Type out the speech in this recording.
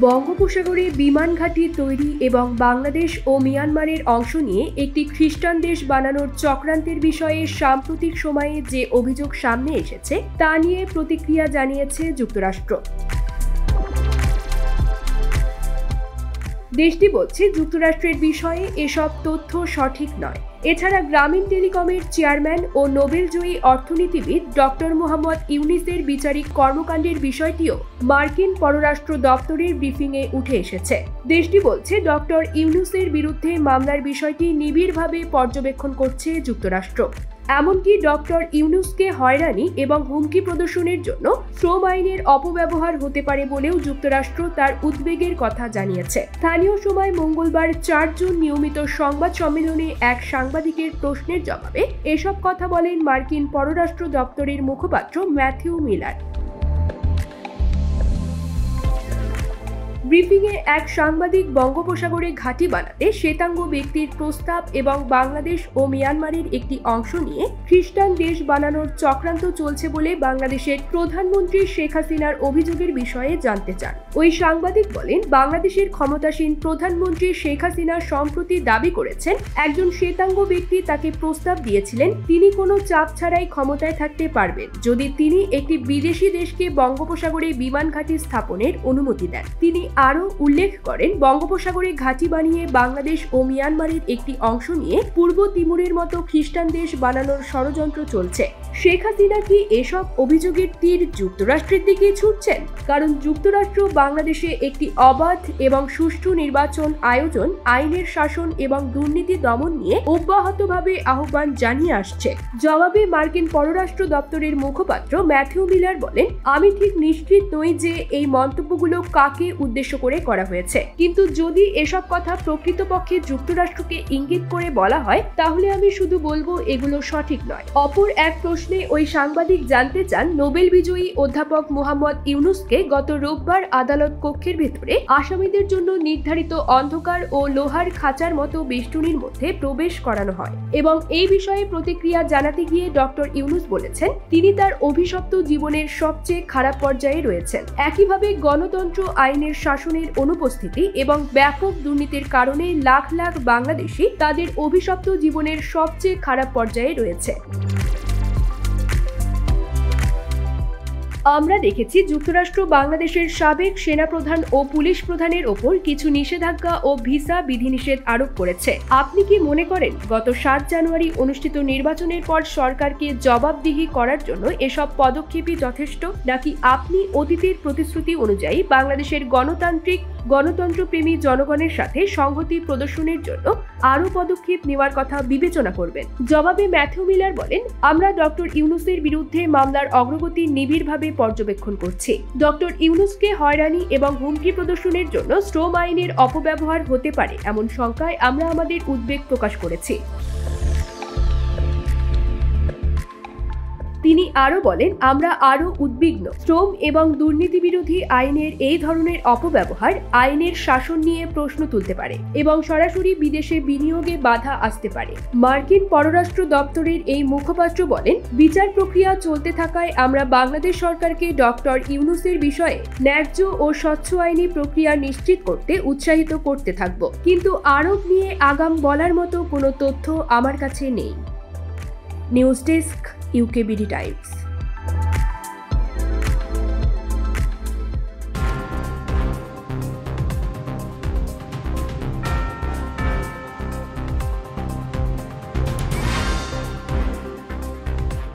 বঙ্গোপসাগরে বিমান ঘাঁটি তৈরি এবং বাংলাদেশ ও মিয়ানমারের অংশ নিয়ে একটি খ্রিস্টান দেশ বানানোর চক্রান্তের বিষয়ে সাম্প্রতিক সময়ে যে অভিযোগ সামনে এসেছে তা নিয়ে প্রতিক্রিয়া জানিয়েছে যুক্তরাষ্ট্র। দেশটি বলছে যুক্তরাষ্ট্রের বিষয়ে এসব তথ্য সঠিক নয়। এছাড়া গ্রামীণ টেলিকমের চেয়ারম্যান ও নোবেলজয়ী অর্থনীতিবিদ ডক্টর মোহাম্মদ ইউনুসের বিচারিক কর্মকাণ্ডের বিষয়টিও মার্কিন পররাষ্ট্র দপ্তরের ব্রিফিংয়ে উঠে এসেছে। দেশটি বলছে ডক্টর ইউনুসের বিরুদ্ধে মামলার বিষয়টি নিবিড়ভাবে পর্যবেক্ষণ করছে যুক্তরাষ্ট্র। এমনকি ডক্টর ইউনুসকে হয়রানি এবং হুমকি প্রদর্শনের জন্য শ্রম আইনের অপব্যবহার হতে পারে বলেও যুক্তরাষ্ট্র তার উদ্বেগের কথা জানিয়েছে। স্থানীয় সময় মঙ্গলবার ৪ জুন নিয়মিত সংবাদ সম্মেলনে এক সাংবাদিকের প্রশ্নের জবাবে এসব কথা বলেন মার্কিন পররাষ্ট্র দপ্তরের মুখপাত্র ম্যাথিউ মিলার। ব্রিফিংয়ে এক সাংবাদিক বঙ্গোপসাগরে ঘাঁটি বানাতে শ্বেতাঙ্গ ব্যক্তির প্রস্তাব এবং বাংলাদেশ ও মিয়ানমারের একটি অংশ নিয়ে খ্রিস্টান দেশ বানানোর চক্রান্ত চলছে বলে বাংলাদেশের প্রধানমন্ত্রী শেখ হাসিনার অভিযোগের বিষয়ে জানতে চান। ওই সাংবাদিক বলেন, বাংলাদেশের ক্ষমতাসীন প্রধানমন্ত্রী শেখ হাসিনা সম্প্রতি দাবি করেছেন একজন শ্বেতাঙ্গ ব্যক্তি তাকে প্রস্তাব দিয়েছিলেন তিনি কোনো চাপ ছাড়াই ক্ষমতায় থাকতে পারবেন যদি তিনি একটি বিদেশি দেশকে বঙ্গোপসাগরে বিমান ঘাঁটি স্থাপনের অনুমতি দেন। তিনি আরও উল্লেখ করেন, বঙ্গোপসাগরে ঘাঁটি বানিয়ে বাংলাদেশ ও মিয়ানমারের একটি অংশ নিয়ে পূর্ব তিমুরের মতো খ্রিস্টান দেশ বানানোর ষড়যন্ত্র চলছে। শেখ হাসিনা কি এসব অভিযোগের তীর যুক্তরাষ্ট্রের দিকে ছুটছেন? কারণ যুক্তরাষ্ট্র বাংলাদেশে একটি অবাধ এবং সুষ্ঠু নির্বাচন আয়োজন, আইনের শাসন এবং দুর্নীতি দমন নিয়ে অব্যাহতভাবে আহ্বান জানিয়ে আসছে। জবাবে মার্কিন পররাষ্ট্র দপ্তরের মুখপাত্র ম্যাথিউ মিলার বলেন, আমি ঠিক নিশ্চিত নই যে এই মন্তব্যগুলো কাকে উদ্দেশ্য করে করা হয়েছে, কিন্তু যদি এসব কথা প্রকৃতপক্ষে যুক্তরাষ্ট্রকে ইঙ্গিত করে বলা হয় তাহলে আমি শুধু বলবো এগুলো সঠিক নয়। অপর এক প্রশ্নে ওই সাংবাদিক জানতে চান, নোবেল বিজয়ী অধ্যাপক মোহাম্মদ ইউনুসকে গত রোববার আদালত কক্ষের ভেতরে আসামিদের জন্য নির্ধারিত অন্ধকার ও লোহার খাঁচার মতো বেষ্টনীর মধ্যে প্রবেশ করানো হয় এবং এই বিষয়ে প্রতিক্রিয়া জানাতে গিয়ে ডক্টর ইউনুস বলেছেন তিনি তার অভিশপ্ত জীবনের সবচেয়ে খারাপ পর্যায়ে রয়েছেন। একইভাবে গণতন্ত্র, আইনের শাসনের অনুপস্থিতি এবং ব্যাপক দুর্নীতির কারণে লাখ লাখ বাংলাদেশি তাদের অভিশপ্ত জীবনের সবচেয়ে খারাপ পর্যায়ে রয়েছে। আমরা দেখেছি যুক্তরাষ্ট্র বাংলাদেশের সাবেক সেনাপ্রধান ও পুলিশ প্রধানের ওপর কিছু নিষেধাজ্ঞা ও ভিসা বিধিনিষেধ আরোপ করেছে। আপনি কি মনে করেন গত 7 জানুয়ারি অনুষ্ঠিত নির্বাচনের পর সরকারকে জবাবদিহি করার জন্য এসব পদক্ষেপই যথেষ্ট, নাকি আপনি অতীতের প্রতিশ্রুতি অনুযায়ী বাংলাদেশের গণতন্ত্রপ্রেমী জনগণের সাথে সংহতি প্রদর্শনের জন্য আরও পদক্ষেপ নেওয়ার কথা বিবেচনা করবেন? জবাবে ম্যাথিউ মিলার বলেন, আমরা ডক্টর ইউনুসের বিরুদ্ধে মামলার অগ্রগতি নিবিড়ভাবে পর্যবেক্ষণ করছি। ডক্টর ইউনুসকে হয়রানি এবং হুমকি প্রদর্শনের জন্য শ্রম আইনের অপব্যবহার হতে পারে এমন শঙ্কায় আমরা আমাদের উদ্বেগ প্রকাশ করেছি। তিনি আরও বলেন, আমরা আরও উদ্বিগ্ন। শ্রম এবং দুর্নীতি বিরোধী আইনের এই ধরনের অপব্যবহার আইনের শাসন নিয়ে প্রশ্ন তুলতে পারে এবং সরাসরি বিদেশে বিনিয়োগে বাধা আসতে পারে। মার্কিন পররাষ্ট্র দপ্তরের এই মুখপাত্র বলেন, বিচার প্রক্রিয়া চলতে থাকায় আমরা বাংলাদেশ সরকারকে ডক্টর ইউনুসের বিষয়ে ন্যায্য ও স্বচ্ছ আইনি প্রক্রিয়া নিশ্চিত করতে উৎসাহিত করতে থাকব, কিন্তু আরব নিয়ে আগাম বলার মতো কোনো তথ্য আমার কাছে নেই। News desk, UKBD Times.